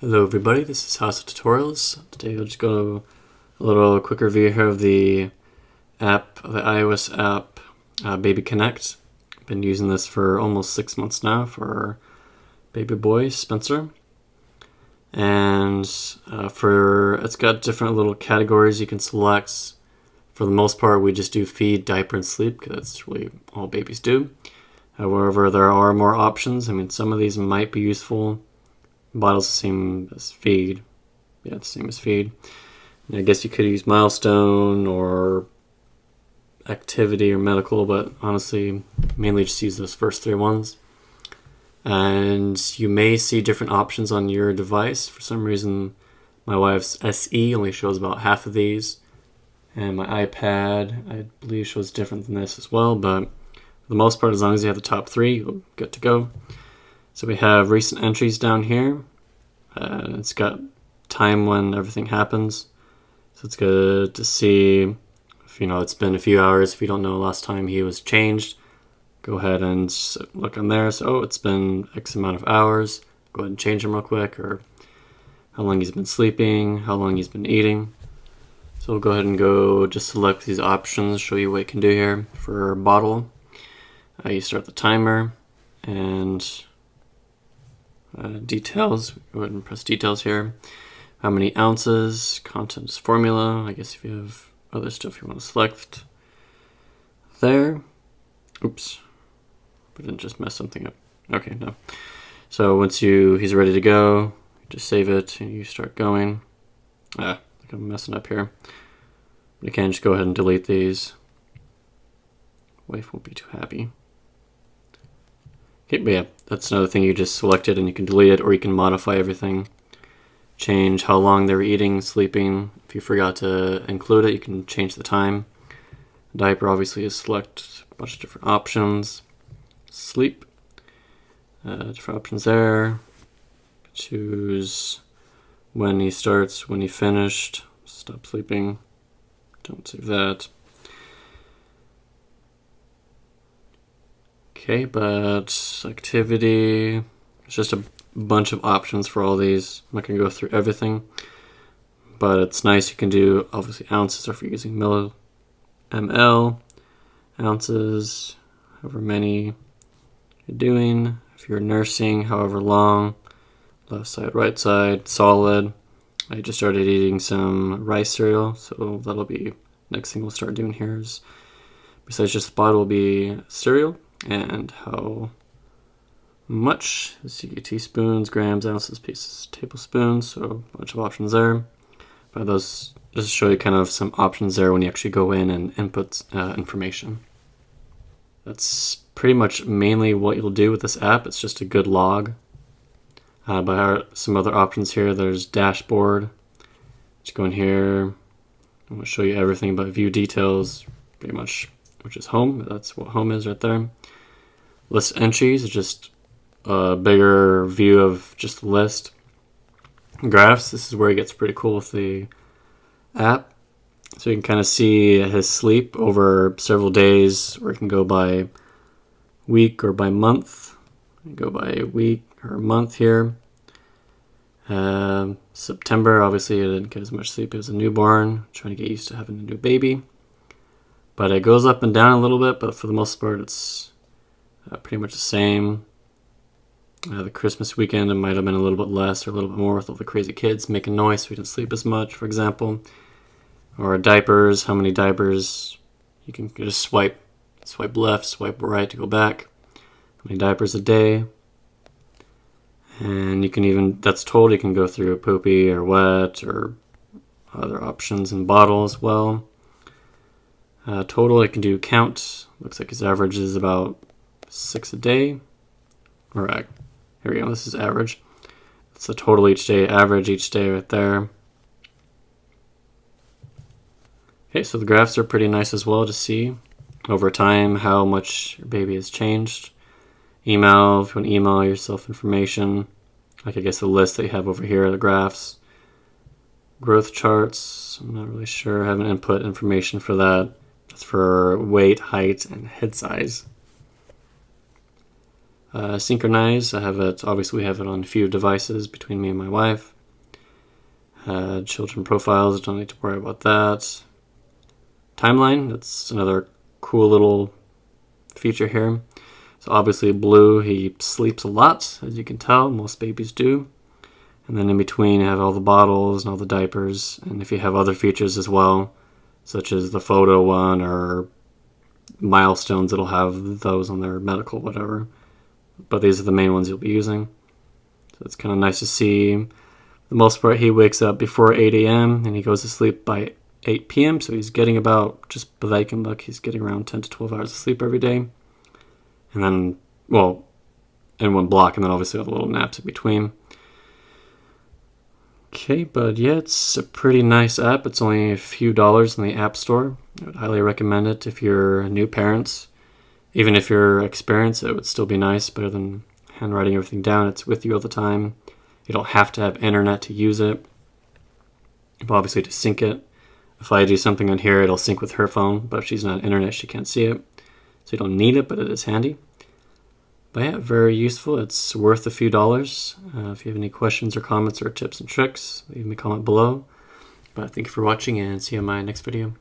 Hello everybody, this is House of Tutorials. Today I'll just go a little quick review here of the iOS app, BabyConnect. I've been using this for almost 6 months now for baby boy, Spencer. And it's got different little categories you can select. For the most part, we just do feed, diaper, and sleep, because that's really all babies do. However, there are more options. I mean, some of these might be useful. Bottle's the same as feed. Yeah, it's the same as feed. And I guess you could use milestone or activity or medical, but honestly, mainly just use those first three ones. And you may see different options on your device. For some reason, my wife's SE only shows about half of these. And my iPad, I believe, shows different than this as well. But for the most part, as long as you have the top three, you're good to go. So we have recent entries down here. It's got time when everything happens. So it's good to see if, it's been a few hours. If you don't know last time he was changed, go ahead and look on there. So, it's been X amount of hours. Go ahead and change him real quick, or how long he's been sleeping, how long he's been eating. So we'll go ahead and just select these options, show you what you can do here. For bottle, you start the timer, and details, go ahead and press details here. How many ounces, contents formula, I guess if you have other stuff you want to select there. Oops, but didn't just mess something up. Okay, no. So once he's ready to go, you just save it and you start going. I think I'm messing up here. But you can just go ahead and delete these. Wife won't be too happy. Okay, but yeah, that's another thing. You just select it and you can delete it, or you can modify everything. Change how long they were eating, sleeping. If you forgot to include it, you can change the time. Diaper, obviously, is select a bunch of different options. Sleep, different options there. Choose when he starts, when he finished. Stop sleeping. Don't save that. Okay, but activity, it's just a bunch of options for all these. I'm not going to go through everything, but it's nice. You can do, obviously, ounces, or if you're using ml, ounces, however many you're doing. If you're nursing, however long, left side, right side, solid. I just started eating some rice cereal, so that'll be next thing we'll start doing here. Is besides just the bottle, will be cereal. And how much, let's see, teaspoons, grams, ounces, pieces, tablespoons, so a bunch of options there. But those just show you kind of some options there when you actually go in and input information. That's pretty much mainly what you'll do with this app. It's just a good log. But some other options here. There's dashboard. Just go in here. I'm going to show you everything but view details, pretty much, which is home. That's what home is right there. List entries is just a bigger view of just the list. Graphs, this is where it gets pretty cool with the app. So you can kind of see his sleep over several days, or you can go by week or by month. You go by week or month here. September, obviously, I didn't get as much sleep as a newborn. Trying to get used to having a new baby. But it goes up and down a little bit, but for the most part, it's pretty much the same. The Christmas weekend, it might have been a little bit less or a little bit more with all the crazy kids making noise, so we didn't sleep as much, for example. Or diapers, how many diapers. You can just swipe left, swipe right to go back. How many diapers a day. And you can even, that's total, you can go through poopy or wet or other options in bottle as well. Total, I can do count. Looks like his average is about 6 a day. Or here we go, this is average. That's the total each day, average each day right there. Okay, so the graphs are pretty nice as well to see over time how much your baby has changed. Email, if you want to email yourself information, like I guess the list that you have over here, the graphs. Growth charts, I'm not really sure, I haven't input information for that. That's for weight, height, and head size. Synchronize, I have it, obviously we have it on a few devices between me and my wife. Children profiles, don't need to worry about that. Timeline, that's another cool little feature here. So obviously Blue, he sleeps a lot, as you can tell, most babies do. And then in between you have all the bottles and all the diapers, and if you have other features as well, such as the photo one or milestones, it'll have those on their medical whatever. But these are the main ones you'll be using. So it's kind of nice to see. For the most part, he wakes up before 8 a.m. and he goes to sleep by 8 p.m. So he's getting about, just by that you can look, he's getting around 10 to 12 hours of sleep every day. And then, well, in one block, and then obviously all the little naps in between. Okay, but yeah, it's a pretty nice app. It's only a few dollars in the App Store. I would highly recommend it if you're new parents. Even if you're experienced, it would still be nice, better than handwriting everything down. It's with you all the time. You don't have to have internet to use it. But obviously to sync it. If I do something on here, it'll sync with her phone, but if she's not on internet, she can't see it. So you don't need it, but it is handy. But yeah, very useful. It's worth a few dollars. If you have any questions or comments or tips and tricks, leave me a comment below. But thank you for watching and see you in my next video.